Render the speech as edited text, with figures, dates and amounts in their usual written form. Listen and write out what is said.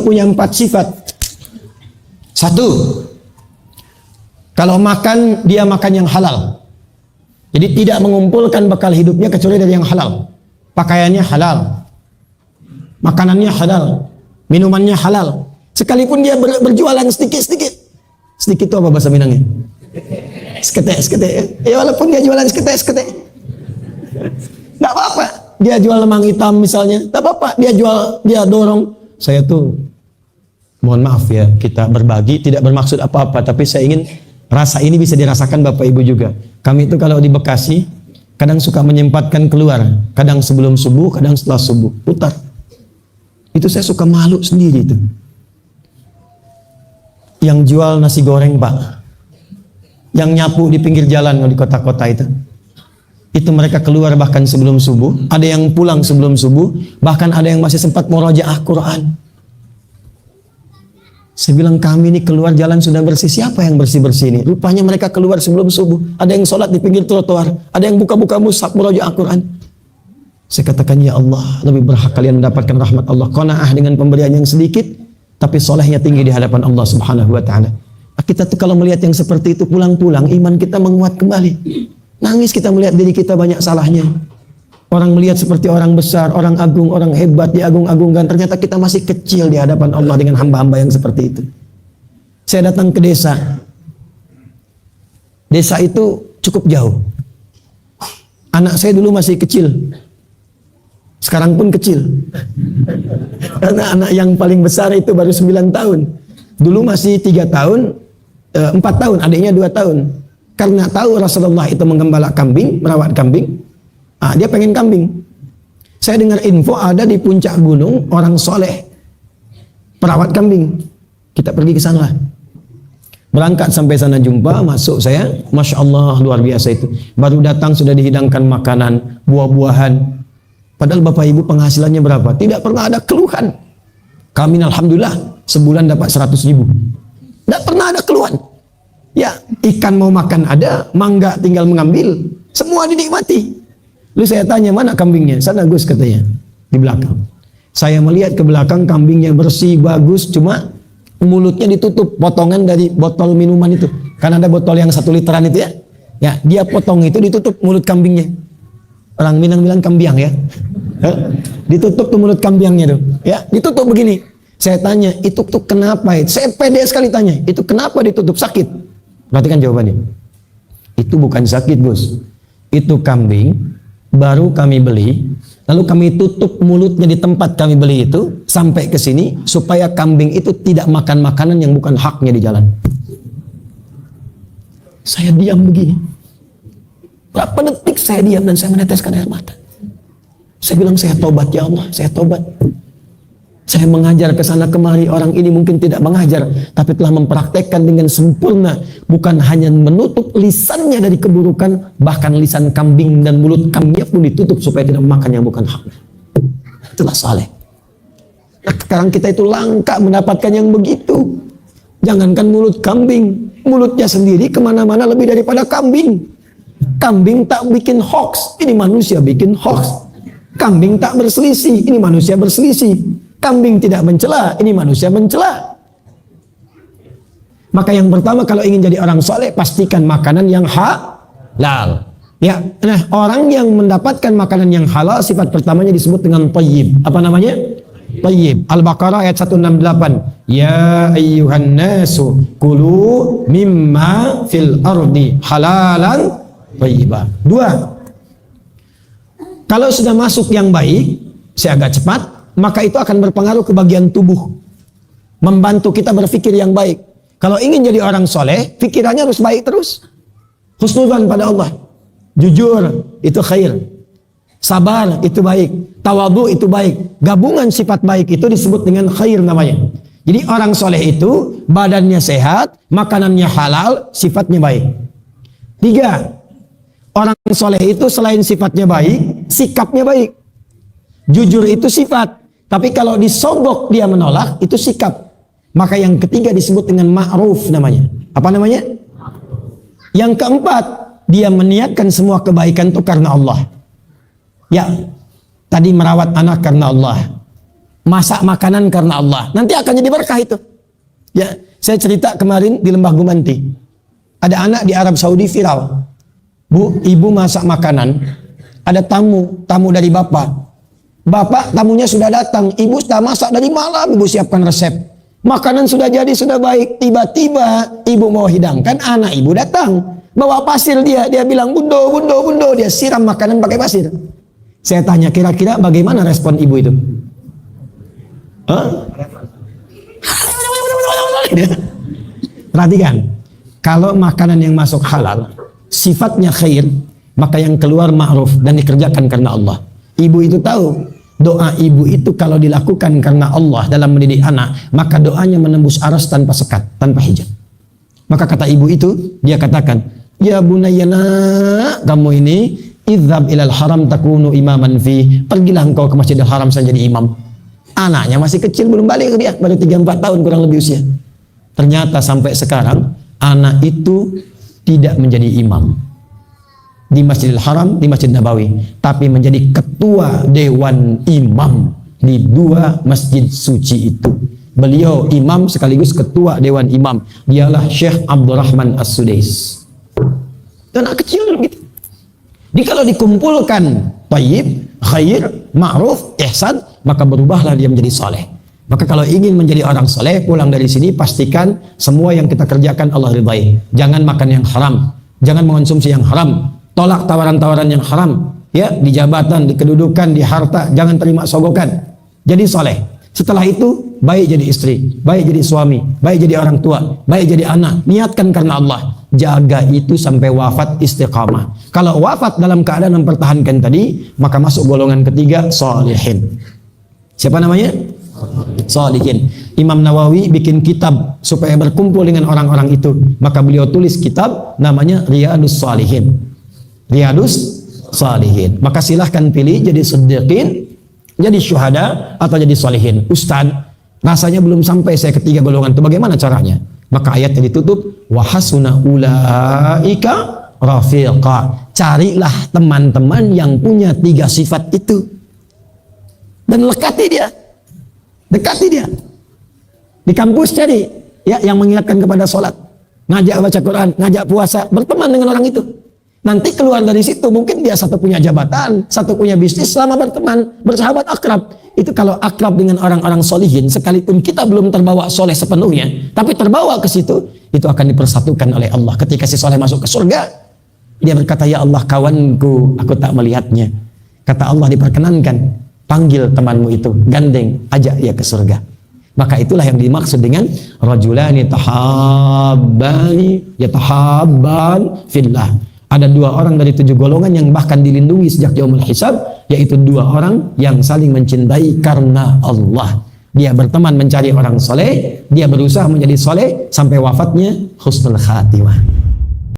punya 4 sifat. 1, kalau makan, dia makan yang halal. Jadi tidak mengumpulkan bekal hidupnya kecuali dari yang halal. Pakaiannya halal, makanannya halal, minumannya halal. Sekalipun dia berjualan sedikit-sedikit. Sedikit itu apa bahasa Minangnya? Seketek. Ya walaupun dia jualan seketek. Nggak apa-apa. Dia jual lemang hitam misalnya. Nggak apa-apa. Dia dorong. Saya tuh, mohon maaf ya, kita berbagi tidak bermaksud apa-apa. Tapi saya ingin rasa ini bisa dirasakan Bapak Ibu juga. Kami itu kalau di Bekasi, kadang suka menyempatkan keluar. Kadang sebelum subuh, kadang setelah subuh. Putar. Itu saya suka malu sendiri itu. Yang jual nasi goreng Pak. Yang nyapu di pinggir jalan di kota-kota itu. Itu mereka keluar bahkan sebelum subuh. Ada yang pulang sebelum subuh. Bahkan ada yang masih sempat murojaah Quran. Saya bilang kami ini keluar jalan sudah bersih. Siapa yang bersih-bersih ini? Rupanya mereka keluar sebelum subuh. Ada yang sholat di pinggir trotoar. Ada yang buka-buka mushaf murojaah Quran. Saya katakan ya Allah, lebih berhak kalian mendapatkan rahmat Allah. Qanaah dengan pemberian yang sedikit, tapi solehnya tinggi di hadapan Allah Subhanahu wa ta'ala. Kita tuh kalau melihat yang seperti itu pulang-pulang, iman kita menguat kembali. Nangis kita melihat diri kita banyak salahnya. Orang melihat seperti orang besar, orang agung, orang hebat, diagung-agungkan. Ternyata kita masih kecil di hadapan Allah dengan hamba-hamba yang seperti itu. Saya datang ke desa. Desa itu cukup jauh. Anak saya dulu masih kecil. Sekarang pun kecil. Karena anak yang paling besar itu baru 9 tahun. Dulu masih 3 tahun, 4 tahun, adiknya 2 tahun. Karena tahu Rasulullah itu menggembala kambing, merawat kambing, dia pengen kambing. Saya dengar info ada di puncak gunung orang soleh perawat kambing. Kita pergi ke sana. Berangkat sampai sana jumpa, masuk saya, Masya Allah luar biasa itu. Baru datang sudah dihidangkan makanan, buah-buahan. Padahal Bapak Ibu penghasilannya berapa? Tidak pernah ada keluhan. Kami alhamdulillah sebulan dapat 100.000. Tidak pernah ada keluhan. Ya, ikan mau makan ada, mangga tinggal mengambil, semua dinikmati. Lalu saya tanya, mana kambingnya? Sana Gus katanya, di belakang. Saya melihat ke belakang kambingnya bersih, bagus, cuma mulutnya ditutup, potongan dari botol minuman itu. Kan ada botol yang 1 literan itu ya. Ya, dia potong itu ditutup mulut kambingnya. Orang Minang bilang kambiang ya. Ditutup tuh mulut kambiangnya tuh. Ya, ditutup begini. Saya tanya, itu tuh kenapa? Saya pede sekali tanya, itu kenapa ditutup? Sakit? Perhatikan jawabannya. Itu bukan sakit, Bos. Itu kambing baru kami beli, lalu kami tutup mulutnya di tempat kami beli itu sampai ke sini supaya kambing itu tidak makan makanan yang bukan haknya di jalan. Saya diam begini. Berapa detik saya diam dan saya meneteskan air mata. Saya bilang, saya tobat ya Allah, saya tobat. Saya mengajar ke sana kemari, orang ini mungkin tidak mengajar, tapi telah mempraktekkan dengan sempurna. Bukan hanya menutup lisannya dari keburukan, bahkan lisan kambing dan mulut kambingnya pun ditutup supaya tidak makan yang bukan haknya. Itulah saleh. Nah, sekarang kita itu langka mendapatkan yang begitu. Jangankan mulut kambing, mulutnya sendiri kemana-mana lebih daripada kambing. Kambing tak bikin hoax, ini manusia bikin hoax. Kambing tak berselisih, ini manusia berselisih. Kambing tidak mencela, ini manusia mencela. Maka yang pertama kalau ingin jadi orang soleh, pastikan makanan yang halal. Ya, nah orang yang mendapatkan makanan yang halal, sifat pertamanya disebut dengan thayyib. Apa namanya? Thayyib. Al-Baqarah ayat 168. Ya ayyuhan nasu kulu mimma fil ardi halalan thayyiban. 2. Kalau sudah masuk yang baik, saya agak cepat, maka itu akan berpengaruh ke bagian tubuh. Membantu kita berpikir yang baik. Kalau ingin jadi orang soleh, pikirannya harus baik terus. Husnudzan pada Allah. Jujur, itu khair. Sabar, itu baik. Tawadhu, itu baik. Gabungan sifat baik itu disebut dengan khair namanya. Jadi orang soleh itu, badannya sehat, makanannya halal, sifatnya baik. 3. Orang soleh itu selain sifatnya baik, sikapnya baik. Jujur itu sifat. Tapi kalau disogok dia menolak, itu sikap. Maka yang ketiga disebut dengan ma'ruf namanya. Apa namanya? Yang keempat, dia meniatkan semua kebaikan itu karena Allah. Ya, tadi merawat anak karena Allah. masak makanan karena Allah, nanti akan jadi berkah itu. Ya, saya cerita kemarin di Lembah Gumanti. Ada anak di Arab Saudi viral. Bu, ibu masak makanan, ada tamu dari bapak. Bapak tamunya sudah datang, ibu sudah masak dari malam, ibu siapkan resep. Makanan sudah jadi, sudah baik. Tiba-tiba ibu mau hidangkan, anak ibu datang. Bawa pasir dia bilang, bundo, dia siram makanan pakai pasir. Saya tanya, kira-kira bagaimana respon ibu itu? Perhatikan, kalau makanan yang masuk halal, sifatnya khair, maka yang keluar ma'ruf dan dikerjakan karena Allah. Ibu itu tahu, doa ibu itu kalau dilakukan karena Allah dalam mendidik anak, maka doanya menembus aras tanpa sekat, tanpa hijab. Maka kata ibu itu, dia katakan, ya bunayyana, kamu ini, idhab ilal haram takunu imaman fi, pergilah engkau ke Masjidil Haram saya jadi imam. Anaknya masih kecil, belum balik dia, baru 3-4 tahun kurang lebih usia. Ternyata sampai sekarang, anak itu tidak menjadi imam di Masjidil Haram, di Masjid Nabawi, tapi menjadi ketua dewan imam di 2 masjid suci itu. Beliau imam sekaligus ketua dewan imam. Dialah Syekh Abdurrahman As-Sudais. Anak kecil gitu. Jadi kalau dikumpulkan thayyib, khair, ma'ruf, ihsan, maka berubahlah dia menjadi saleh. Maka kalau ingin menjadi orang saleh, pulang dari sini pastikan semua yang kita kerjakan Allah ridai. Jangan makan yang haram, jangan mengonsumsi yang haram. Tolak tawaran-tawaran yang haram, ya, di jabatan, di kedudukan, di harta, jangan terima sogokan. Jadi soleh. Setelah itu, baik jadi istri, baik jadi suami, baik jadi orang tua, baik jadi anak. Niatkan karena Allah. Jaga itu sampai wafat istiqamah. Kalau wafat dalam keadaan mempertahankan tadi, maka masuk golongan ketiga, sholihin. Siapa namanya? Sholihin. Imam Nawawi bikin kitab supaya berkumpul dengan orang-orang itu. Maka beliau tulis kitab namanya Riyadus Shalihin. Riyadus Shalihin. Maka silahkan pilih jadi siddiqin, jadi syuhada, atau jadi sholihin. Ustaz, rasanya belum sampai saya ketiga golongan itu, bagaimana caranya? Maka ayatnya ditutup, wa hasuna ulaika rafiqa. Carilah teman-teman yang punya 3 sifat itu dan dekati dia. Dekati dia. Di kampus cari ya yang mengingatkan kepada sholat, ngajak baca Quran, ngajak puasa, berteman dengan orang itu. Nanti keluar dari situ mungkin dia satu punya jabatan, satu punya bisnis, selama berteman, bersahabat, akrab. Itu kalau akrab dengan orang-orang solihin, sekalipun kita belum terbawa soleh sepenuhnya, tapi terbawa ke situ, itu akan dipersatukan oleh Allah. Ketika si soleh masuk ke surga, dia berkata, ya Allah kawanku, aku tak melihatnya. Kata Allah, diperkenankan, panggil temanmu itu, gandeng, ajak dia ke surga. Maka itulah yang dimaksud dengan rajulani tahabbani yatahabban fillah. Ada 2 orang dari 7 golongan yang bahkan dilindungi sejak yaumul hisab, yaitu 2 orang yang saling mencintai karena Allah. Dia berteman mencari orang soleh, dia berusaha menjadi soleh sampai wafatnya husnul khatimah.